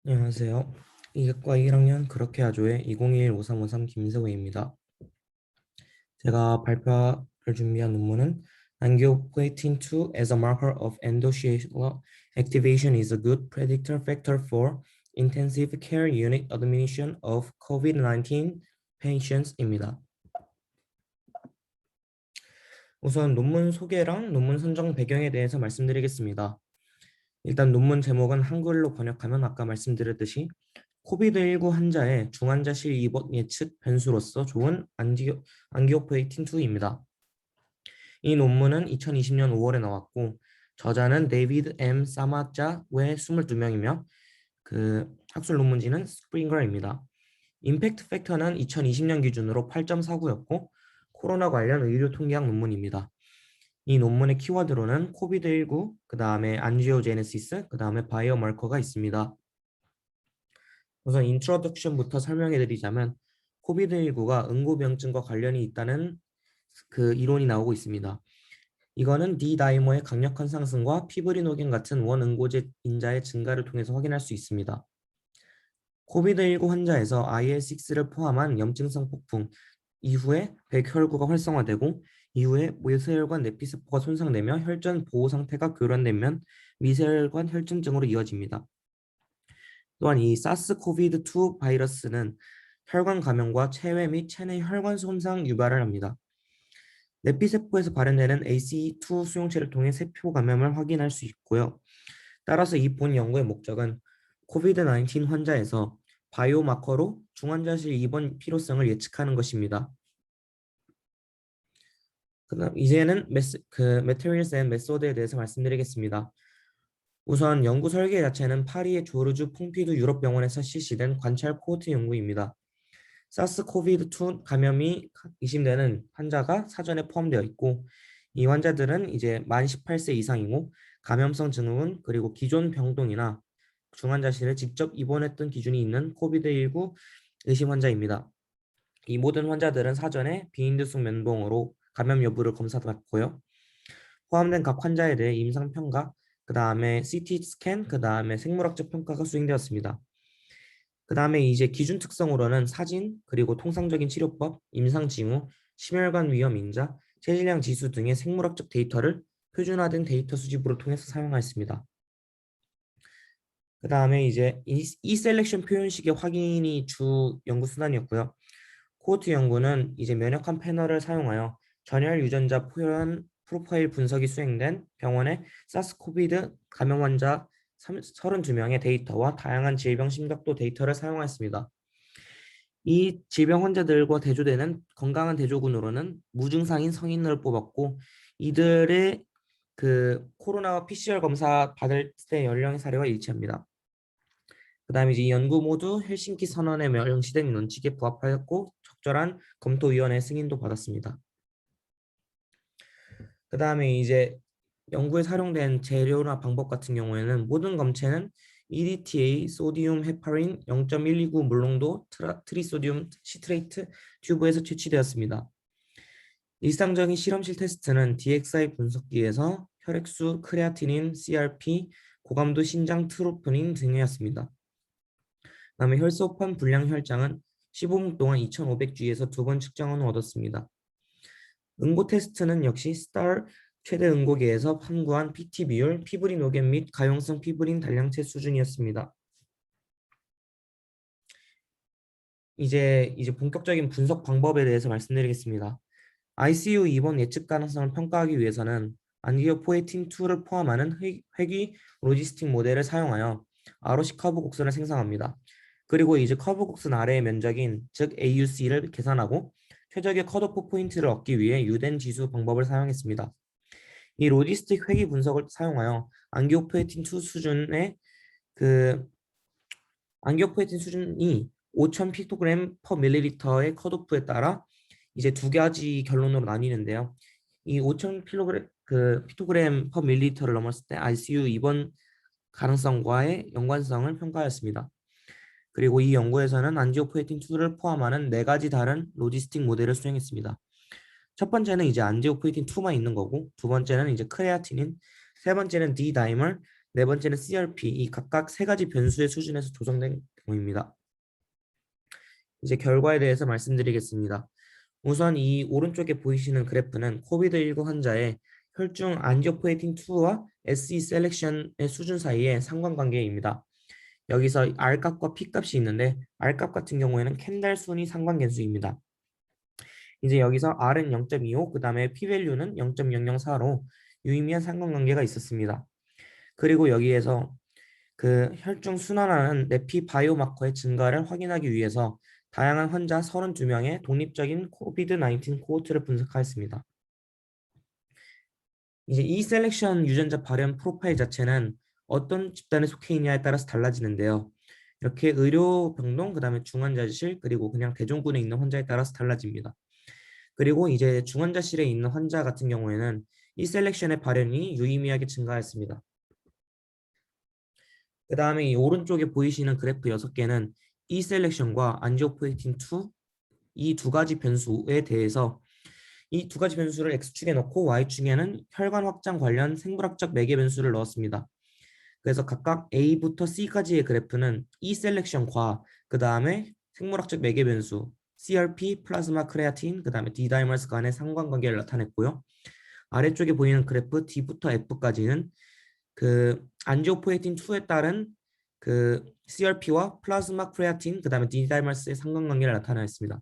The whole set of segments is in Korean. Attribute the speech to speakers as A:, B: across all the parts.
A: 안녕하세요. 이학과 1학년 그렇게 하조의 2021-5353 김세호입니다. 제가 발표를 준비한 논문은 Angiopoietin-2 as a marker of endothelial activation is a good predictor factor for intensive care unit admission of COVID-19 patients입니다. 우선 논문 소개랑 논문 선정 배경에 대해서 말씀드리겠습니다. 일단 논문 제목은 한글로 번역하면 아까 말씀드렸듯이 코비드19 환자의 중환자실 입원 예측 변수로서 좋은 안기오프레이틴2입니다. 이 논문은 2020년 5월에 나왔고 저자는 데이비드 M. 사마자 외 22명이며 그 학술 논문지는 스프링거입니다. 임팩트 팩터는 2020년 기준으로 8.49였고 코로나 관련 의료 통계학 논문입니다. 이 논문의 키워드로는 코비드19, 그 다음에 안지오제네시스, 그 다음에 바이오마커가 있습니다. 우선 인트로덕션부터 설명해 드리자면 코비드19가 응고병증과 관련이 있다는 그 이론이 나오고 있습니다. 이거는 디다이머의 강력한 상승과 피브리노겐 같은 원응고제 인자의 증가를 통해서 확인할 수 있습니다. 코비드19 환자에서 IL-6를 포함한 염증성 폭풍 이후에 백혈구가 활성화되고 이후에 모세혈관 내피세포가 손상되며 혈전 보호 상태가 교란되면 미세혈관 혈증증으로 이어집니다. 또한 이 사스코비드2 바이러스는 혈관 감염과 체외 및 체내 혈관 손상 유발을 합니다. 내피세포에서 발현되는 ACE2 수용체를 통해 세포 감염을 확인할 수 있고요. 따라서 이 본 연구의 목적은 코비드-19 환자에서 바이오마커로 중환자실 입원 필요성을 예측하는 것입니다. 그다음 이제는 Materials and Method에 대해서 말씀드리겠습니다. 우선 연구 설계 자체는 파리의 조르주 퐁피두 유럽병원에서 실시된 관찰 코호트 연구입니다. 사스코비드2 감염이 의심되는 환자가 사전에 포함되어 있고 이 환자들은 이제 만 18세 이상이고 감염성 증후군 그리고 기존 병동이나 중환자실에 직접 입원했던 기준이 있는 코비드19 의심 환자입니다. 이 모든 환자들은 사전에 비인두성 면봉으로 감염 여부를 검사받고요. 포함된 각 환자에 대해 임상 평가, 그 다음에 CT 스캔, 그 다음에 생물학적 평가가 수행되었습니다. 그 다음에 이제 기준 특성으로는 사진, 그리고 통상적인 치료법, 임상 징후, 심혈관 위험 인자, 체질량 지수 등의 생물학적 데이터를 표준화된 데이터 수집으로 통해서 사용하였습니다. 그 다음에 이제 이 셀렉션 표현식의 확인이 주 연구 수단이었고요. 코호트 연구는 이제 면역한 패널을 사용하여 전열 유전자 표현 프로파일 분석이 수행된 병원의 사스코비드 감염 환자 32명의 데이터와 다양한 질병 심각도 데이터를 사용하였습니다. 이 질병 환자들과 대조되는 건강한 대조군으로는 무증상인 성인을 뽑았고 이들의 그 코로나 PCR 검사 받을 때 연령의 사례와 일치합니다. 그 다음에 이제 이 연구 모두 헬싱키 선언에 명시된 원칙에 부합하였고 적절한 검토위원회 승인도 받았습니다. 그 다음에 이제 연구에 사용된 재료나 방법 같은 경우에는 모든 검체는 EDTA, 소디움 헤파린 0.129 물농도 트리소디움 시트레이트 튜브에서 채취되었습니다. 일상적인 실험실 테스트는 DXI 분석기에서 혈액수, 크레아티닌, CRP, 고감도 신장 트로포닌 등이었습니다. 그다음에 혈소판 불량 혈장은 15분 동안 2,500G에서 두 번 측정한 후 얻었습니다. 응고 테스트는 역시 스타 최대 응고계에서 함구한 PT 비율, 피브린 오겐 및 가용성 피브린 단량체 수준이었습니다. 이제 본격적인 분석 방법에 대해서 말씀드리겠습니다. ICU 입원 예측 가능성을 평가하기 위해서는 안기오포에틴2를 포함하는 회귀 로지스틱 모델을 사용하여 ROC 커브 곡선을 생성합니다. 그리고 이제 커브 곡선 아래의 면적인 즉 AUC를 계산하고 최적의 컷오프 포인트를 얻기 위해 유덴 지수 방법을 사용했습니다. 이 로지스틱 회귀 분석을 사용하여 안기오포에틴2 수준의 그 안기오포에틴 수준이 5,000 피코그램 퍼 밀리리터의 컷오프에 따라 이제 두 가지 결론으로 나뉘는데요. 이 5,000 피토그램 퍼 밀리리터를 넘었을 때 ICU 입원 가능성과의 연관성을 평가하였습니다. 그리고 이 연구에서는 안지오포에틴2를 포함하는 네 가지 다른 로지스틱 모델을 수행했습니다. 첫 번째는 이제 안지오포에틴2만 있는 거고, 두 번째는 이제 크레아티닌, 세 번째는 D 다이머, 네 번째는 CRP, 이 각각 세 가지 변수의 수준에서 조성된 경우입니다. 이제 결과에 대해서 말씀드리겠습니다. 우선 이 오른쪽에 보이시는 그래프는 코비드19 환자의 혈중 안지오포에틴 2와 SE 셀렉션의 수준 사이의 상관관계입니다. 여기서 R값과 P값이 있는데 R값 같은 경우에는 캔달 순위 상관계수입니다. 이제 여기서 R은 0.25, 그 다음에 P-밸류는 0.004로 유의미한 상관관계가 있었습니다. 그리고 여기에서 그 혈중 순환하는 내피 바이오마커의 증가를 확인하기 위해서 다양한 환자 32명의 독립적인 코비드-19 코호트를 분석하였습니다. 이제 이 셀렉션 유전자 발현 프로파일 자체는 어떤 집단에 속해 있냐에 따라서 달라지는데요. 이렇게 의료 병동, 그다음에 중환자실, 그리고 그냥 대종군에 있는 환자에 따라서 달라집니다. 그리고 이제 중환자실에 있는 환자 같은 경우에는 이 셀렉션의 발현이 유의미하게 증가했습니다. 그 다음에 이 오른쪽에 보이시는 그래프 6개는 이 셀렉션과 안지오포에틴 2, 이 두 가지 변수에 대해서 이 두 가지 변수를 X축에 넣고 Y축에는 혈관 확장 관련 생물학적 매개 변수를 넣었습니다. 그래서 각각 A부터 C까지의 그래프는 E 셀렉션과 그 다음에 생물학적 매개 변수 CRP, 플라즈마 크레아틴, 그 다음에 D-다이머스 간의 상관관계를 나타냈고요. 아래쪽에 보이는 그래프 D부터 F까지는 그 안지오포에틴 2에 따른 그 CRP와 플라즈마 크레아틴, 그 다음에 D-다이머스의 상관관계를 나타냈습니다.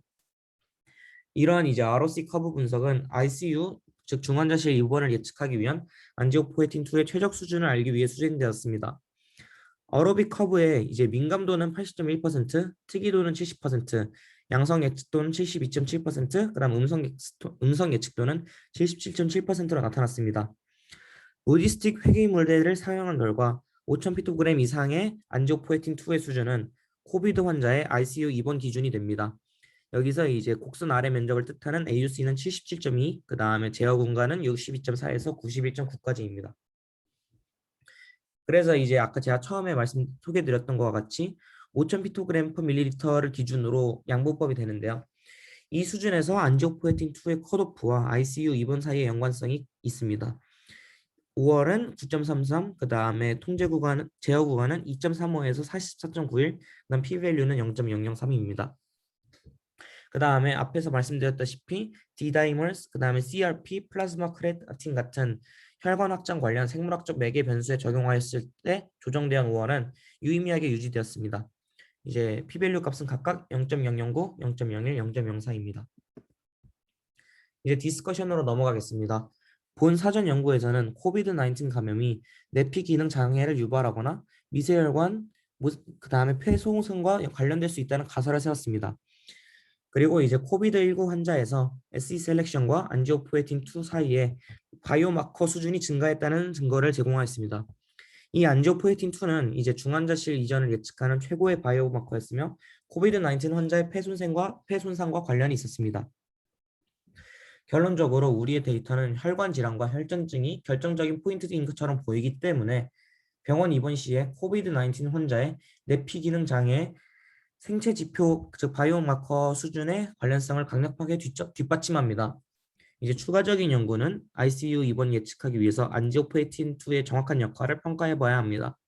A: 이러한 이제 ROC 커브 분석은 ICU, 즉 중환자실 입원을 예측하기 위한 안지오포에틴 2의 최적 수준을 알기 위해 수행되었습니다. 어로빅 커브의 이제 민감도는 80.1%, 특이도는 70%, 양성 예측도는 72.7%, 그다음 음성 예측도는 77.7%로 나타났습니다. 무디스틱 회귀물대를 사용한 결과 5,000피토그램 이상의 안지오포에틴 2의 수준은 코비드 환자의 ICU 입원 기준이 됩니다. 여기서 이제 곡선 아래 면적을 뜻하는 AUC는 77.2, 그 다음에 제어 공간은 62.4에서 91.9까지입니다. 그래서 이제 아까 제가 처음에 소개드렸던 것과 같이 5,000피토그램 per 밀리리터를 기준으로 양보법이 되는데요. 이 수준에서 안지오포에틴 2의 컷오프와 ICU 입원 사이의 연관성이 있습니다. 5월은 9.33, 그 다음에 제어 구간은 2.35에서 44.91, 그다음 p-밸류는 0.003입니다. 그 다음에 앞에서 말씀드렸다시피 D-다이머스, 그 다음에 CRP, 플라즈마 크레아틴 같은 혈관 확장 관련 생물학적 매개 변수에 적용하였을 때 조정대응 5월은 유의미하게 유지되었습니다. 이제 p-밸류 값은 각각 0.009, 0.01, 0.04입니다. 이제 디스커션으로 넘어가겠습니다. 본 사전 연구에서는 코비드-19 감염이 내피 기능 장애를 유발하거나 미세혈관, 그 다음에 폐소생과 관련될 수 있다는 가설을 세웠습니다. 그리고 이제 코비드19 환자에서 SE 셀렉션과 안지오포에틴 2 사이에 바이오마커 수준이 증가했다는 증거를 제공하였습니다. 이 안지오포에틴 2는 이제 중환자실 이전을 예측하는 최고의 바이오마커였으며 코비드19 환자의 폐손상과 관련이 있었습니다. 결론적으로 우리의 데이터는 혈관 질환과 혈전증이 결정적인 포인트인 것처럼 보이기 때문에 병원 입원 시에 코비드19 환자의 내피 기능 장애 생체 지표, 즉 바이오마커 수준의 관련성을 강력하게 뒷받침합니다. 이제 추가적인 연구는 ICU 입원 예측하기 위해서 안지오포에틴 2의 정확한 역할을 평가해 봐야 합니다.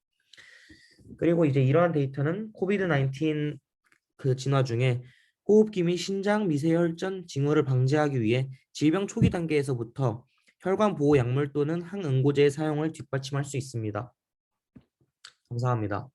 A: 그리고 이제 이러한 데이터는 코비드19 그 진화 중에 호흡기 및 신장 미세혈전 징후를 방지하기 위해 질병 초기 단계에서부터 혈관 보호 약물 또는 항응고제의 사용을 뒷받침할 수 있습니다. 감사합니다.